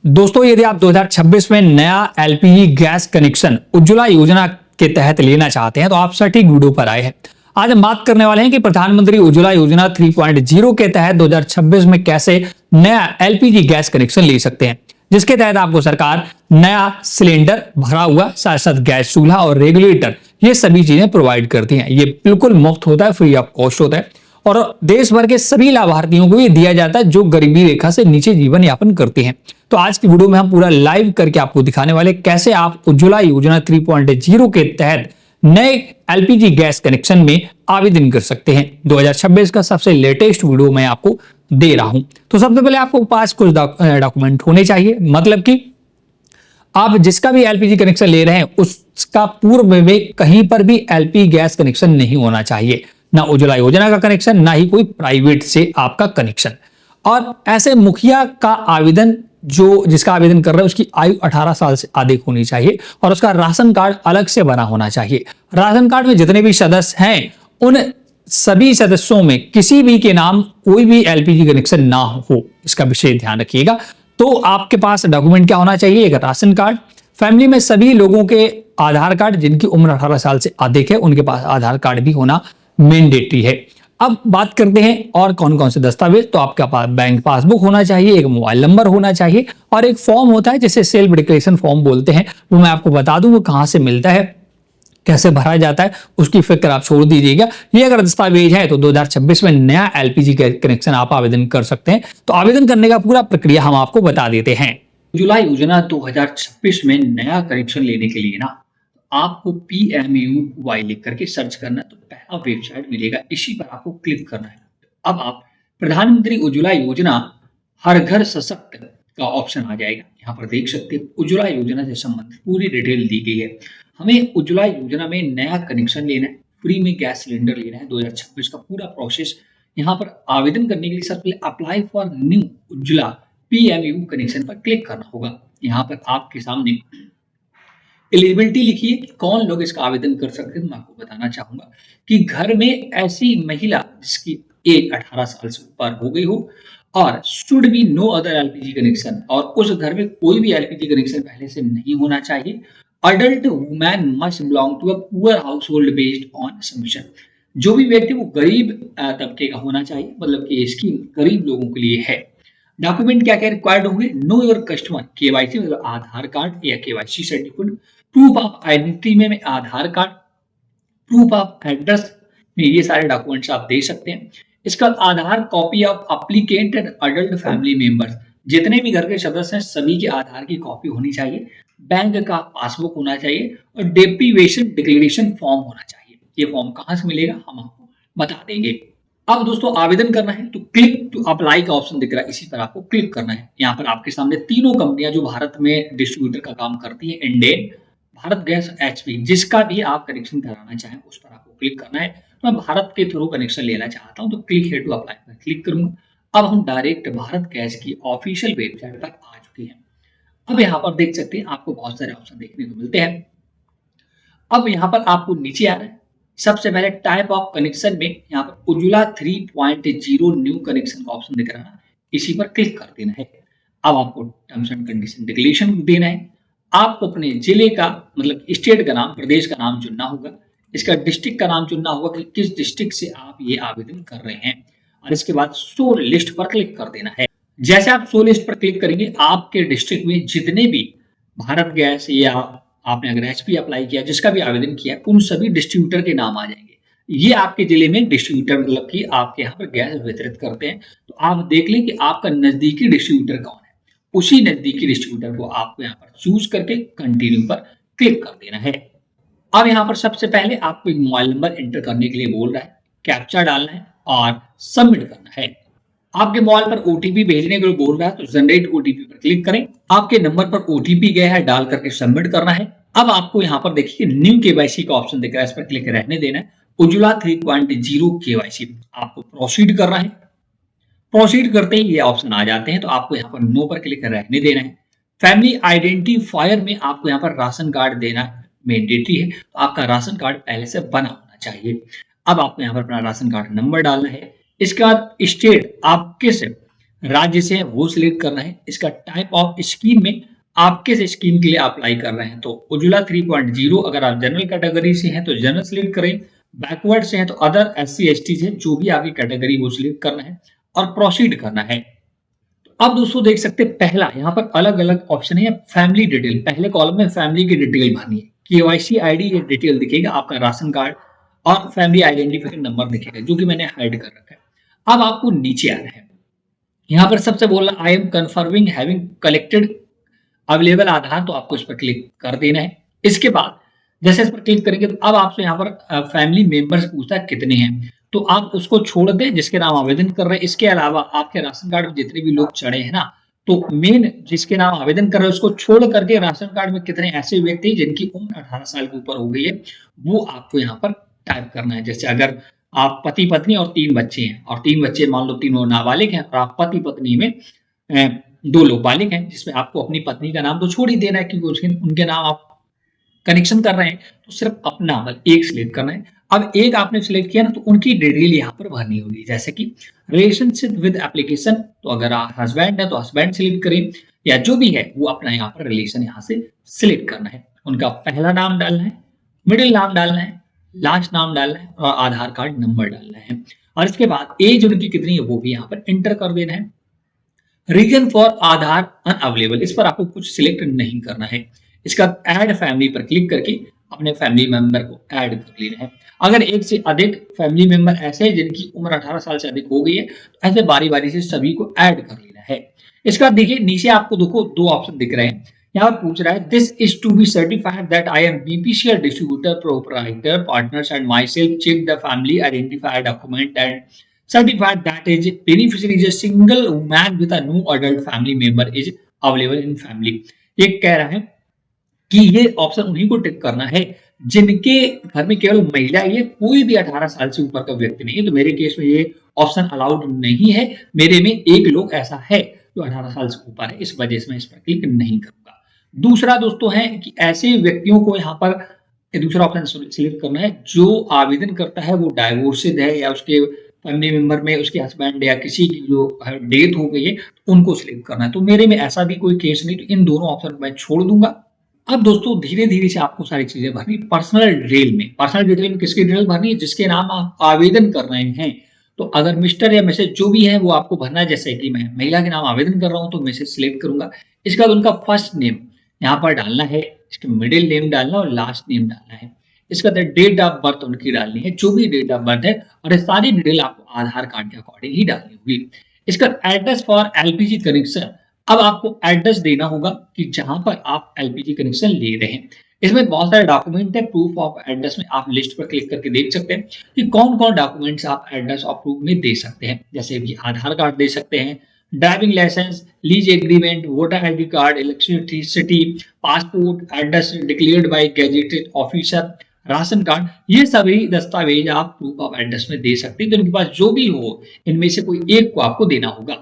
दोस्तों, यदि आप 2026 में नया एलपीजी गैस कनेक्शन उज्ज्वला योजना के तहत लेना चाहते हैं तो आप सटीक वीडियो पर आए हैं। आज हम बात करने वाले हैं कि प्रधानमंत्री उज्ज्वला योजना 3.0 के तहत 2026 में कैसे नया एलपीजी गैस कनेक्शन ले सकते हैं, जिसके तहत आपको सरकार नया सिलेंडर, भरा हुआ साथ साथ गैस चूल्हा और रेगुलेटर, ये सभी चीजें प्रोवाइड करती हैं। ये बिल्कुल मुफ्त होता है, फ्री ऑफ कॉस्ट होता है और देश भर के सभी लाभार्थियों को ये दिया जाता है जो गरीबी रेखा से नीचे जीवन यापन करते हैं। तो आज की वीडियो में हम पूरा लाइव करके आपको दिखाने वाले कैसे आप उज्ज्वला योजना 3.0 के तहत नए एलपीजी गैस कनेक्शन में आवेदन कर सकते हैं। 2026 का सबसे लेटेस्ट वीडियो मैं आपको दे रहा हूं। तो सबसे पहले आपको पास कुछ डॉक्यूमेंट होने चाहिए, मतलब कि आप जिसका भी एलपीजी कनेक्शन ले रहे हैं उसका पूर्व में कहीं पर भी एलपीजी गैस कनेक्शन नहीं होना चाहिए, ना उज्ज्वला योजना का कनेक्शन, ना ही कोई प्राइवेट से आपका कनेक्शन। और ऐसे मुखिया का आवेदन जिसका आवेदन कर रहे हैं उसकी आयु 18 साल से अधिक होनी चाहिए और उसका राशन कार्ड अलग से बना होना चाहिए। राशन कार्ड में जितने भी सदस्य हैं उन सभी सदस्यों में किसी भी के नाम कोई भी एलपीजी कनेक्शन ना हो, इसका विशेष ध्यान रखिएगा। तो आपके पास डॉक्यूमेंट क्या होना चाहिए? एक राशन कार्ड, फैमिली में सभी लोगों के आधार कार्ड, जिनकी उम्र 18 साल से अधिक है उनके पास आधार कार्ड भी होना मैंडेटरी है। अब बात करते हैं और कौन कौन से दस्तावेज। तो आपका पास बैंक पासबुक होना चाहिए, एक मोबाइल नंबर होना चाहिए और एक फॉर्म होता है जिसे सेल्फ डिक्लेरेशन फॉर्म बोलते हैं। वो मैं आपको बता दूं वो कहां से मिलता है, कैसे भरा जाता है, उसकी फिक्र आप छोड़ दीजिएगा। ये अगर दस्तावेज है तो 2026 में नया एलपीजी कनेक्शन आप आवेदन कर सकते हैं। तो आवेदन करने का पूरा प्रक्रिया हम आपको बता देते हैं। उज्ज्वला योजना 2026 में नया कनेक्शन लेने के लिए ना आपको PMUY लिख करके सर्च करना है, तो पहला वेबसाइट मिलेगा, इसी पर आपको क्लिक करना है। अब आप प्रधानमंत्री उज्ज्वला योजना हर घर सशक्त का ऑप्शन आ जाएगा। यहाँ पर देख सकते हैं उज्ज्वला योजना से संबंधित पूरी डिटेल दी गई है। हमें उज्ज्वला योजना में नया कनेक्शन लेना है, फ्री में गैस सिलेंडर लेना है। 2026 का पूरा प्रोसेस यहाँ पर आवेदन करने के लिए सबसे पहले apply for new Ujjwala PMU connection पर क्लिक करना होगा। यहाँ पर आपके सामने एलिजिबिलिटी लिखिए, कौन लोग इसका आवेदन कर सकते हैं। मैं आपको बताना चाहूंगा कि घर में ऐसी महिला जिसकी एज 18 साल से ऊपर हो गई हो और should be no other LPG connection, और उस घर में कोई भी एलपीजी कनेक्शन पहले से नहीं होना चाहिए। Adult women must belong to a poor household based on submission. जो भी व्यक्ति वो गरीब तबके का होना चाहिए, मतलब कि इसकी गरीब लोगों के लिए है। डॉक्यूमेंट क्या क्या रिक्वायर्ड होंगे? नो योर कस्टमर, केवाईसी मतलब आधार कार्ड या KYC certificate, proof of identity में Aadhaar card, proof of address में ये सारे डॉक्यूमेंट्स आप दे सकते हैं। इसका Aadhaar copy of applicant and adult family members, जितने भी घर के सदस्य हैं सभी के आधार की कॉपी होनी चाहिए। बैंक का पासबुक होना चाहिए और डेप्रीवेशन डिक्लेरेशन फॉर्म होना चाहिए। ये फॉर्म कहाँ से मिलेगा हम आपको बता देंगे। अब दोस्तों आवेदन करना है तो क्लिक टू अप्लाई का ऑप्शन दिख रहा है, इसी पर आपको क्लिक करना है। यहाँ पर आपके सामने तीनों कंपनियां जो भारत में डिस्ट्रीब्यूटर का काम करती है, इंडेन, भारत गैस, HP, जिसका भी आप कनेक्शन कराना चाहें उस पर आपको क्लिक करना है। तो मैं भारत के थ्रू कनेक्शन लेना चाहता हूं तो क्लिक हियर टू अप्लाई पर क्लिक करूंगा। अब हम डायरेक्ट भारत गैस की ऑफिशियल वेबसाइट पर आ चुके हैं। अब यहाँ पर देख सकते हैं आपको बहुत सारे ऑप्शन देखने को मिलते हैं। अब यहाँ पर आपको नीचे आ रहा है, सबसे पहले टाइप ऑफ कनेक्शन में यहाँ पर उज्ज्वला 3.0 न्यू कनेक्शन का ऑप्शन दिख रहा है, इसी पर क्लिक कर देना है। अब आपको टर्म्स एंड कंडीशन डिक्लेरेशन देना है। आपको अपने जिले का मतलब स्टेट का नाम, प्रदेश का नाम चुनना होगा। इसका डिस्ट्रिक्ट का नाम चुनना होगा कि किस डिस्ट्रिक्ट से आप ये आवेदन कर रहे हैं और इसके बाद शो लिस्ट पर क्लिक कर देना है। जैसे आप शो लिस्ट पर क्लिक करेंगे आपके डिस्ट्रिक्ट में जितने भी भारत गैस या आपने अगर HP अप्लाई किया, जिसका भी आवेदन किया, उन सभी डिस्ट्रीब्यूटर के नाम आ जाएंगे। ये आपके जिले में डिस्ट्रीब्यूटर मतलब कि आपके यहाँ पर गैस वितरित करते हैं। तो आप देख लें कि आपका नजदीकी डिस्ट्रीब्यूटर कौन है, उसी नजदीकी डिस्ट्रीब्यूटर को आपको यहाँ पर चूज करके कंटिन्यू पर क्लिक कर देना है। अब यहाँ पर सबसे पहले आपको एक मोबाइल नंबर एंटर करने के लिए बोल रहा है, कैप्चा डालना है और सबमिट करना है। आपके मोबाइल पर OTP भेजने के लिए बोल रहा है तो जनरेट OTP पर क्लिक करें। आपके नंबर पर OTP गया है, डाल करके सबमिट करना है। अब आपको यहाँ पर देखिए न्यू KYC का ऑप्शन दिख रहा है, इस पर क्लिक रहने देना है। उज्ज्वला 3.0 KYC आपको प्रोसीड करना है। प्रोसीड करते ही ये ऑप्शन आ जाते हैं तो आपको यहाँ पर नो पर क्लिक रहने देना है। फैमिली आइडेंटिफायर में आपको यहाँ पर राशन कार्ड देना मैंडेटरी है, तो आपका राशन कार्ड पहले से बना होना चाहिए। अब आपको यहाँ पर अपना राशन कार्ड नंबर डालना है। इसके बाद स्टेट आप किस राज्य से है वो सिलेक्ट करना है। इसका टाइप ऑफ स्कीम में आप किस स्कीम के लिए अप्लाई कर रहे हैं, तो उज्ज्वला 3.0 अगर आप जनरल कैटेगरी से हैं तो जनरल सिलेक्ट करें, बैकवर्ड से हैं तो अदर एससी एसटी से जो भी आपकी कैटेगरी वो सिलेक्ट करना है और प्रोसीड करना है। अब दोस्तों देख सकते हैं पहला यहाँ पर अलग अलग ऑप्शन है, फैमिली डिटेल। पहले कॉलम में फैमिली की डिटेल भरनी है, केवाईसी आईडी ये डिटेल दिखेगा, आपका राशन कार्ड और फैमिली आइडेंटिफिकेशन नंबर दिखेगा जो कि मैंने हाइड कर रखा है। अब आपको नीचे आना है, यहाँ पर सबसे बोलना I am confirming having collected available Aadhaar, तो आपको इस पर क्लिक कर देना है। इसके बाद जैसे इस पर क्लिक करेंगे तो अब आपसे यहाँ पर फैमिली मेंबर्स पूछता है कितने हैं, तो आप उसको छोड़ दें जिसके नाम आवेदन कर रहे हैं। इसके अलावा आपके राशन कार्ड में जितने भी लोग चढ़े हैं ना, तो मेन जिसके नाम आवेदन कर रहे हैं उसको छोड़ करके राशन कार्ड में कितने ऐसे व्यक्ति हैं जिनकी उम्र 18 साल के ऊपर हो गई है, वो आपको यहाँ पर टाइप करना है। जैसे अगर आप पति पत्नी और 3 बच्चे हैं और 3 बच्चे मान लो तीनों नाबालिग हैं और आप पति पत्नी में 2 लोग बालिग हैं, जिसमें आपको अपनी पत्नी का नाम तो छोड़ ही देना है क्योंकि उसके उनके नाम आप कनेक्शन कर रहे हैं, तो सिर्फ अपना मतलब एक सिलेक्ट करना है। अब एक आपने सिलेक्ट किया ना तो उनकी डिटेल यहाँ पर भरनी होगी, जैसे कि रिलेशनशिप विद एप्लीकेशन, तो अगर आप हस्बैंड है तो हस्बैंड सिलेक्ट करें या जो भी है वो अपना यहाँ पर रिलेशन यहाँ से सिलेक्ट करना है। उनका पहला नाम डालना है, मिडिल नाम डालना है, लास्ट नाम डालना है और आधार कार्ड नंबर डालना है। और इसके बाद एज उनकी कितनी है वो भी यहाँ पर एंटर कर देना है। रीजन फॉर आधार अनअवेलेबल, इस पर आपको कुछ सिलेक्ट नहीं करना है। इसका ऐड फैमिली पर क्लिक करके अपने फैमिली मेंबर को ऐड कर लेना है। अगर एक से अधिक फैमिली मेंबर ऐसे हैं जिनकी उम्र 18 साल से अधिक हो गई है तो ऐसे बारी बारी से सभी को ऐड कर लेना है। इसका देखिए नीचे आपको देखो 2 ऑप्शन दिख रहे हैं। यहाँ पर पूछ रहा है this is to be certified that I am BPCL distributor proprietor partners and myself check the family identified document and certified that is beneficiary is a single man with a no adult family member is available in family। ये कह रहा है कि ये option उन्हीं को टिक करना है जिनके घर में केवल महिला है, कोई भी 18 साल से ऊपर का व्यक्ति नहीं है। तो मेरे केस में ये ऑप्शन अलाउड नहीं है, मेरे में एक लोग ऐसा है जो 18 साल से ऊपर है, इस वजह से मैं इस पर क्लिक नहीं करूंगा। दूसरा दोस्तों है कि ऐसे व्यक्तियों को यहाँ पर दूसरा ऑप्शन सिलेक्ट करना है जो आवेदन करता है वो डाइवोर्सेड है या उसके फैमिली मेंबर में उसके हस्बैंड या किसी की जो डेथ हो गई है तो उनको सिलेक्ट करना है। तो मेरे में ऐसा भी कोई केस नहीं, तो इन दोनों ऑप्शन मैं छोड़ दूंगा। अब दोस्तों धीरे धीरे से आपको सारी चीजें भरनी। पर्सनल डिटेल में किसकी डिटेल भरनी है, जिसके नाम आप आवेदन कर रहे हैं। तो अगर मिस्टर या मिसेज जो भी है वो आपको भरना है। जैसे कि मैं महिला के नाम आवेदन कर रहा हूँ तो मिसेज सिलेक्ट करूंगा। इसके बाद उनका फर्स्ट नेम यहाँ पर डालना है, इसके मिडिल नेम डालना और लास्ट नेम डालना है। इसका डेट ऑफ बर्थ उनकी डालनी है, जो भी डेट ऑफ बर्थ है, और ये सारी डिटेल आपको आधार कार्ड के अकॉर्डिंग ही डालनी होगी। इसका एड्रेस फॉर एलपीजी कनेक्शन, अब आपको एड्रेस देना होगा कि जहां पर आप एलपीजी कनेक्शन ले रहे हैं। इसमें बहुत सारे डॉक्यूमेंट है, प्रूफ ऑफ एड्रेस में आप लिस्ट पर क्लिक करके देख सकते हैं कि कौन कौन डॉक्यूमेंट्स आप एड्रेस ऑफ प्रूफ में दे सकते हैं। जैसे कि आधार कार्ड दे सकते हैं, driving licence, lease agreement, voter ID card, electricity, passport, address declared by gazetted officer, ration card, ये सभी दस्तावेज आप प्रूफ ऑफ एड्रेस में दे सकते हैं। तो इनके पास जो भी हो इनमें से कोई एक को आपको देना होगा।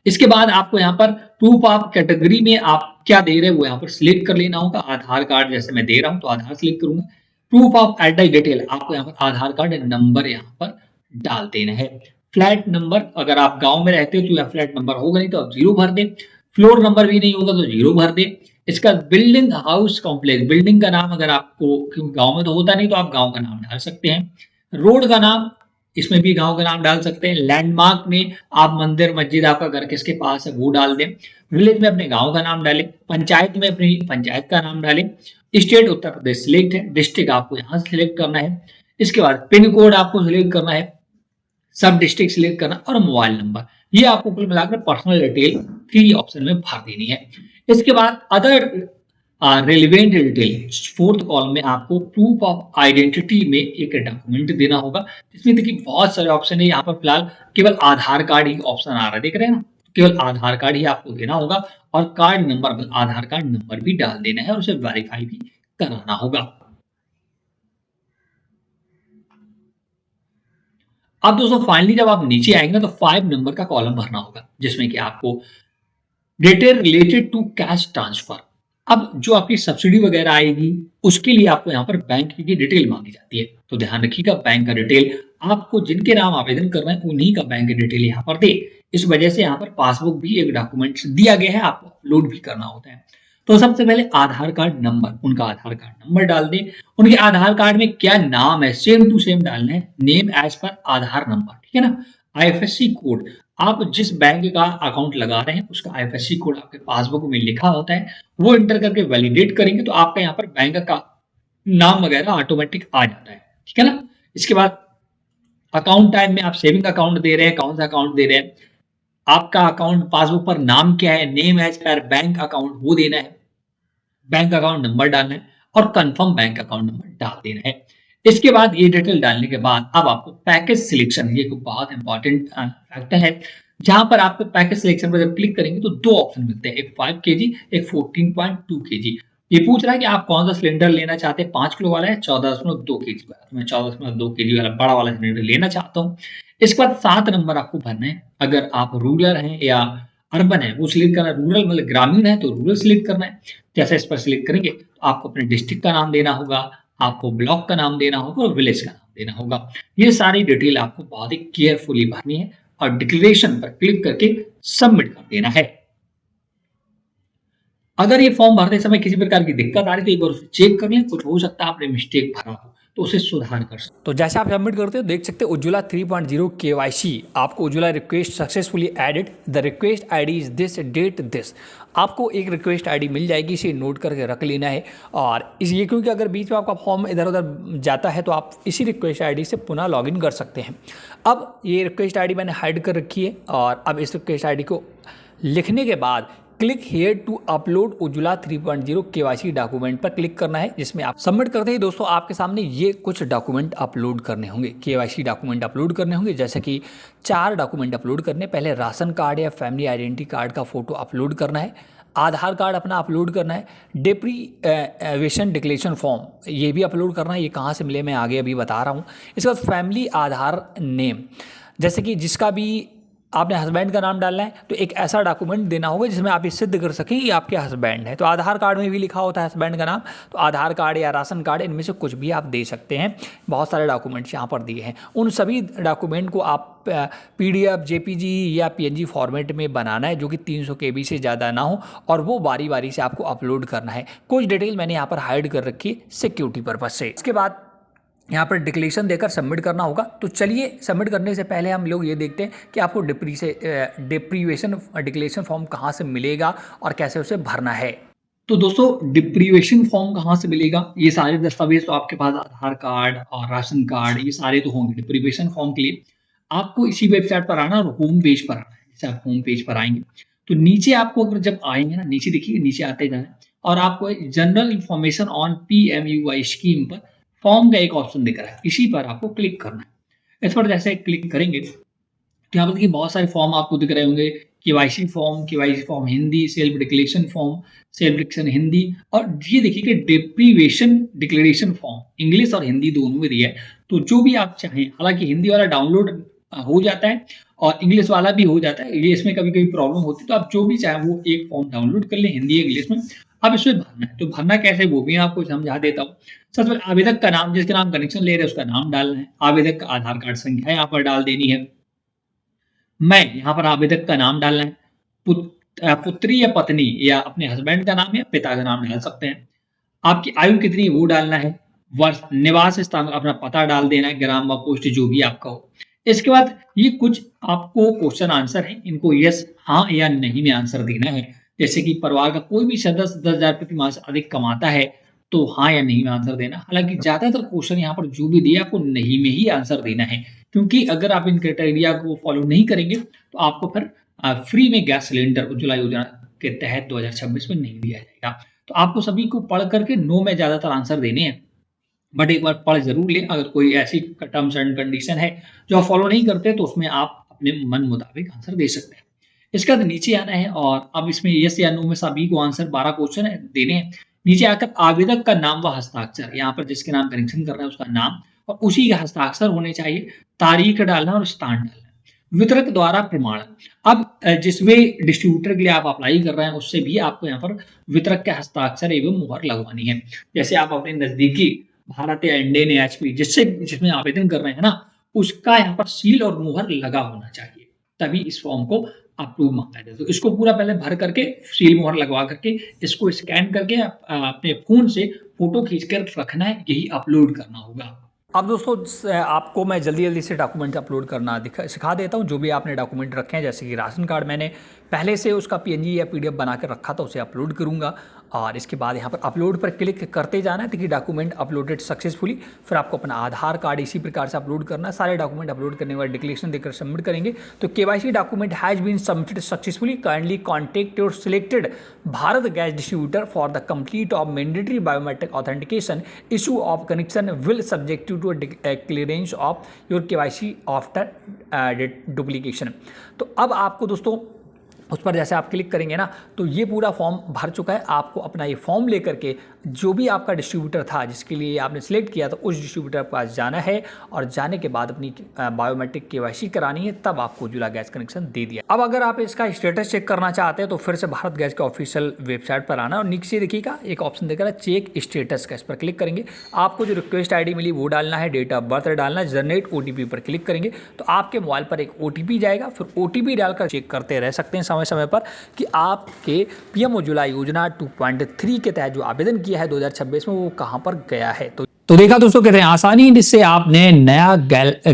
इसके बाद आपको यहाँ पर प्रूफ ऑफ कैटेगरी में आप क्या दे रहे हैं वो यहाँ पर सिलेक्ट कर लेना होगा। आधार कार्ड जैसे मैं दे रहा हूँ तो आधार सिलेक्ट करूंगा। प्रूफ ऑफ एड्रेस डिटेल आपको यहाँ पर आधार कार्ड नंबर यहाँ पर डाल देना है। फ्लैट नंबर, अगर आप गांव में रहते हो तो यहाँ फ्लैट नंबर होगा नहीं तो आप 0 भर दें। फ्लोर नंबर भी नहीं होगा तो 0 भर दें। इसका बिल्डिंग हाउस कॉम्प्लेक्स, बिल्डिंग का नाम अगर आपको, क्योंकि गांव में तो होता नहीं तो आप गांव का नाम डाल सकते हैं। रोड का नाम, इसमें भी गांव का नाम डाल सकते हैं। लैंडमार्क में आप मंदिर मस्जिद आपका घर किसके पास है वो डाल दें। विलेज में अपने गांव का नाम डालें। पंचायत में अपनी पंचायत का नाम डालें। स्टेट उत्तर प्रदेश सिलेक्ट है, डिस्ट्रिक्ट आपको यहाँ सिलेक्ट करना है। इसके बाद पिन कोड आपको सिलेक्ट करना है, सब डिस्ट्रिक्ट सिलेक्ट करना और मोबाइल नंबर। ये आपको कुल मिलाकर पर्सनल डिटेल 3 ऑप्शन में भर देनी है। इसके बाद other relevant detail 4th column में आपको प्रूफ ऑफ आइडेंटिटी में एक डॉक्यूमेंट देना होगा, जिसमें देखिए बहुत सारे ऑप्शन है। यहाँ पर फिलहाल केवल आधार कार्ड ही ऑप्शन आ रहा है, देख रहे हैं ना, केवल आधार कार्ड ही आपको देना होगा और कार्ड नंबर, आधार कार्ड नंबर भी डाल देना है और उसे वेरीफाई भी कराना होगा। अब दोस्तों फाइनली जब आप नीचे आएंगे ना तो 5 नंबर का कॉलम भरना होगा, जिसमें कि आपको detail related to cash transfer. अब जो आपकी सब्सिडी वगैरह आएगी उसके लिए आपको यहाँ पर बैंक की डिटेल मांगी जाती है, तो ध्यान रखिएगा बैंक का डिटेल आपको जिनके नाम आवेदन कर रहे हैं उन्हीं का बैंक की डिटेल यहाँ पर दे। इस वजह से यहाँ पर पासबुक भी एक डॉक्यूमेंट दिया गया है, आपको अपलोड भी करना होता है। तो सबसे पहले आधार कार्ड नंबर, उनका आधार कार्ड नंबर डाल दें। उनके आधार कार्ड में क्या नाम है सेम टू सेम डालना है, नेम एज पर आधार नंबर, ठीक है ना। आईएफएससी कोड, आप जिस बैंक का अकाउंट लगा रहे हैं उसका आईएफएससी कोड आपके पासबुक में लिखा होता है, वो एंटर करके वैलिडेट करेंगे तो आपका यहाँ पर बैंक का नाम वगैरह ऑटोमेटिक आ जाता है, ठीक है ना। इसके बाद अकाउंट टाइप में आप सेविंग अकाउंट दे रहे हैं, कौन सा अकाउंट दे रहे हैं, आपका अकाउंट पासबुक पर नाम क्या है, name as per bank account वो देना है, बैंक अकाउंट नंबर डालना है और कंफर्म बैंक अकाउंट नंबर डाल देना है। इसके बाद ये डिटेल डालने के बाद अब आपको पैकेज सिलेक्शन, ये बहुत इंपॉर्टेंट फैक्टर है, जहां पर आपको पैकेज सिलेक्शन पर जब क्लिक करेंगे तो दो ऑप्शन मिलते हैं, एक 5 केजी, एक 14.2 केजी। ये पूछ रहा है कि आप कौन सा सिलेंडर लेना चाहते हैं, 5 किलो वाला है 14.2 केजी वाला, तो मैं 14.2 केजी वाला बड़ा वाला सिलेंडर लेना चाहता हूँ। इसके बाद 7 नंबर आपको भरना है, अगर आप रूरल हैं या अर्बन है वो सिलेक्ट करना है, रूरल मतलब ग्रामीण है तो रूरल सिलेक्ट करना है। जैसे इस पर सिलेक्ट करेंगे तो आपको अपने डिस्ट्रिक्ट का नाम देना होगा, आपको ब्लॉक का नाम देना होगा और विलेज का नाम देना होगा। ये सारी डिटेल आपको बहुत ही केयरफुली भरनी है और डिक्लेरेशन पर क्लिक करके सबमिट कर देना है। अगर ये फॉर्म भरते समय किसी प्रकार की दिक्कत आ रही है तो एक बार उसे चेक कर लें, कुछ हो सकता है आपने मिस्टेक भरा हो तो उसे सुधार कर सकते। तो जैसे आप सबमिट करते हो देख सकते हो उज्ज्वला 3.0 KYC आपको Ujjwala request successfully added, the request ID is this date this. आपको एक रिक्वेस्ट आईडी मिल जाएगी, इसे नोट करके रख लेना है। और इस ये क्योंकि अगर बीच में आपका फॉर्म इधर उधर जाता है तो आप इसी रिक्वेस्ट आईडी से पुनः लॉगिन कर सकते हैं। अब ये रिक्वेस्ट आईडी मैंने हाइड कर रखी है और अब इस रिक्वेस्ट आईडी को लिखने के बाद click here to upload Ujjwala 3.0 KYC document पर क्लिक करना है, जिसमें आप सबमिट करते ही दोस्तों आपके सामने ये कुछ डॉक्यूमेंट अपलोड करने होंगे, KYC डॉक्यूमेंट अपलोड करने होंगे। जैसे कि 4 डॉक्यूमेंट अपलोड करने, पहले राशन कार्ड या फैमिली आइडेंटिटी कार्ड का फोटो अपलोड करना है, आधार कार्ड अपना अपलोड करना है, डेप्रीवेशन डिक्लेरेशन फॉर्म ये भी अपलोड करना है। ये कहाँ से मिले मैं आगे अभी बता रहा हूँ। इसके बाद फैमिली आधार नेम, जैसे कि जिसका भी आपने हस्बैंड का नाम डालना है तो एक ऐसा डॉक्यूमेंट देना होगा जिसमें आप ये सिद्ध कर सकें कि आपके हस्बैंड है। तो आधार कार्ड में भी लिखा होता है हस्बैंड का नाम, तो आधार कार्ड या राशन कार्ड इनमें से कुछ भी आप दे सकते हैं। बहुत सारे डॉक्यूमेंट्स यहाँ पर दिए हैं, उन सभी डॉक्यूमेंट को आप PDF, JPG या PNG फॉर्मेट में बनाना है जो कि 300 KB से ज़्यादा ना हो और वो बारी बारी से आपको अपलोड करना है। कुछ डिटेल मैंने यहाँ पर हाइड कर रखी है सिक्योरिटी पर्पज से। इसके बाद यहाँ पर डिक्लेरेशन देकर सबमिट करना होगा। तो चलिए सबमिट करने से पहले हम लोग ये देखते हैं कि आपको डिप्रीवेशन डिक्लेरेशन फॉर्म कहाँ से मिलेगा और कैसे उसे भरना है। तो दोस्तों डिप्रीवेशन फॉर्म कहाँ से मिलेगा, ये सारे दस्तावेज तो आपके पास आधार कार्ड और राशन कार्ड ये सारे तो होंगे। डिप्रीवेशन फॉर्म के लिए आपको इसी वेबसाइट पर आना और होम पेज पर आना है। जैसे आप होम पेज पर आएंगे तो नीचे आपको अगर जब आएंगे ना, नीचे देखिए, नीचे आते जाना और आपको general information on PMUY scheme पर फॉर्म का एक ऑप्शन दिख रहा है, इसी पर आपको क्लिक करना है। इस पर जैसे क्लिक करेंगे तो यहाँ पर देखिए बहुत सारे फॉर्म आपको दिख रहे होंगे, KYC form Hindi, self declaration form, self declaration Hindi, और ये देखिए कि डिप्रीवेशन डिक्लेरेशन फॉर्म इंग्लिश और हिंदी दोनों में दिया है। तो जो भी आप चाहें, हालांकि हिंदी वाला डाउनलोड हो जाता है और इंग्लिश वाला भी हो जाता है, ये इसमें कभी कभी प्रॉब्लम होती है, तो आप जो भी चाहें वो एक फॉर्म डाउनलोड कर लें हिंदी इंग्लिश में। अब इसमें भरना है, तो भरना कैसे वो भी आपको समझा देता हूँ। सबसे पहले आवेदक का नाम, जिसके नाम कनेक्शन ले रहे हैं उसका नाम डालना है, आवेदक का आधार कार्ड संख्या यहाँ पर डाल देनी है, मैं यहाँ पर आवेदक का नाम डालना है, पुत्री या पत्नी या अपने हस्बैंड का नाम या पिता का नाम डाल सकते हैं, आपकी आयु कितनी वो डालना है, वर्ष, निवास स्थान अपना पता डाल देना है, ग्राम व पोस्ट जो भी आपका हो। इसके बाद ये कुछ आपको क्वेश्चन आंसर है, इनको यस हाँ या नहीं में आंसर देना है। जैसे कि परिवार का कोई भी सदस्य 10,000 प्रति माह से अधिक कमाता है तो हाँ या नहीं में आंसर देना। हालांकि ज्यादातर क्वेश्चन यहाँ पर जो भी दिया आपको नहीं में ही आंसर देना है, क्योंकि अगर आप इन क्राइटेरिया को फॉलो नहीं करेंगे तो आपको फिर फ्री में गैस सिलेंडर उज्ज्वला योजना के तहत 2026 में नहीं दिया जाएगा। तो आपको सभी को पढ़ करके नो में ज्यादातर आंसर देने हैं, बट एक बार पढ़ जरूर लें। अगर कोई ऐसी टर्म्स एंड कंडीशन है जो आप फॉलो नहीं करते तो उसमें आप अपने मन मुताबिक आंसर दे सकते हैं। इसके बाद नीचे आना है और अब इसमें यस या नो में सभी को आंसर 12 क्वेश्चन है देने हैं। नीचे आकर आवेदक का नाम व हस्ताक्षर, यहाँ पर जिसके नाम कनेक्शन कर रहे हैं उसका नाम और उसी का हस्ताक्षर होने चाहिए, तारीख डालना और स्थान डालना। वितरक द्वारा प्रमाण, अब जिसमें डिस्ट्रीब्यूटर के लिए आप अप्लाई कर रहे हैं उससे भी आपको यहाँ पर वितरक के हस्ताक्षर एवं मुहर लगवानी है। जैसे आप अपने नजदीकी भारत या इंडियन HP जिसमें आवेदन कर रहे हैं ना, उसका यहाँ पर सील और मुहर लगा होना चाहिए, तभी इस फॉर्म को अप्रूव मांगा जाए। तो इसको पूरा पहले भर करके सील मोहर लगवा करके इसको स्कैन करके अपने फोन से फोटो खींचकर रखना है, यही अपलोड करना होगा। अब दोस्तों आपको मैं जल्दी से डॉक्यूमेंट अपलोड करना सिखा देता हूं। जो भी आपने डॉक्यूमेंट रखे हैं, जैसे कि राशन कार्ड मैंने पहले से उसका PNG या PDF बना कर रखा था, उसे अपलोड करूंगा और इसके बाद यहाँ पर अपलोड पर क्लिक करते जाना है। देखिए डॉक्यूमेंट अपलोडेड सक्सेसफुली। फिर आपको अपना आधार कार्ड इसी प्रकार से अपलोड करना है। सारे डॉक्यूमेंट अपलोड करने के बाद डिक्लेरेशन देकर सबमिट करेंगे तो KYC document has been submitted successfully. Kindly contact your selected Bharat gas distributor for the complete of mandatory biometric authentication issue of connection will subject to clearance of your KYC after duplication. तो अब आपको दोस्तों उस पर जैसे आप click करेंगे ना तो ये पूरा फॉर्म भर चुका है। आपको अपना ये फॉर्म लेकर के जो भी आपका डिस्ट्रीब्यूटर था जिसके लिए आपने सिलेक्ट किया था उस डिस्ट्रीब्यूटर के पास जाना है और जाने के बाद अपनी बायोमेट्रिक KYC करानी है, तब आपको उज्ज्वला गैस कनेक्शन दे दिया। अब अगर आप इसका स्टेटस चेक करना चाहते हैं तो फिर से भारत गैस के ऑफिशियल वेबसाइट पर आना और नीचे देखिएगा एक ऑप्शन देकर चेक स्टेटस का, इस पर क्लिक करेंगे। आपको जो रिक्वेस्ट ID मिली वो डालना है, डेट ऑफ बर्थ डालना है, जनरेट OTP पर क्लिक करेंगे तो आपके मोबाइल पर एक OTP जाएगा। फिर OTP डालकर चेक करते रह सकते हैं समय पर कि आपके PM उज्ज्वला योजना 2.3 के तहत जो आवेदन किया है 2026 में वो कहां पर गया है। तो देखा दोस्तों कहते हैं आसानी जिससे आपने नया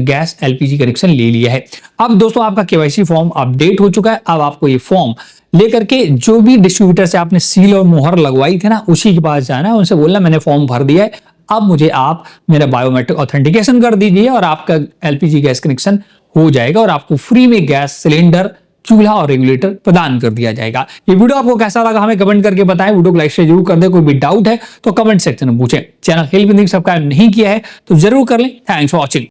गैस LPG कनेक्शन ले लिया है। अब दोस्तों आपका KYC फॉर्म अपडेट हो चुका है। अब आपको ये फॉर्म लेकर के जो भी डिस्ट्रीब्यूटर से आपने सील और मोहर लगवाई थी ना उसी के पास जाना है, उनसे बोलना मैंने फॉर्म भर दिया है, अब मुझे आप मेरा बायोमेट्रिक ऑथेंटिकेशन कर दीजिए और आपका LPG गैस कनेक्शन हो जाएगा और आपको फ्री में गैस सिलेंडर, चूल्हा और रेगुलेटर प्रदान कर दिया जाएगा। ये वीडियो आपको कैसा लगा हमें कमेंट करके बताएं। वीडियो को लाइक शेयर जरूर कर दें। कोई भी डाउट है तो कमेंट सेक्शन में पूछें। चैनल हेल्प सब्सक्राइब नहीं किया है तो जरूर कर लें। Thanks for watching.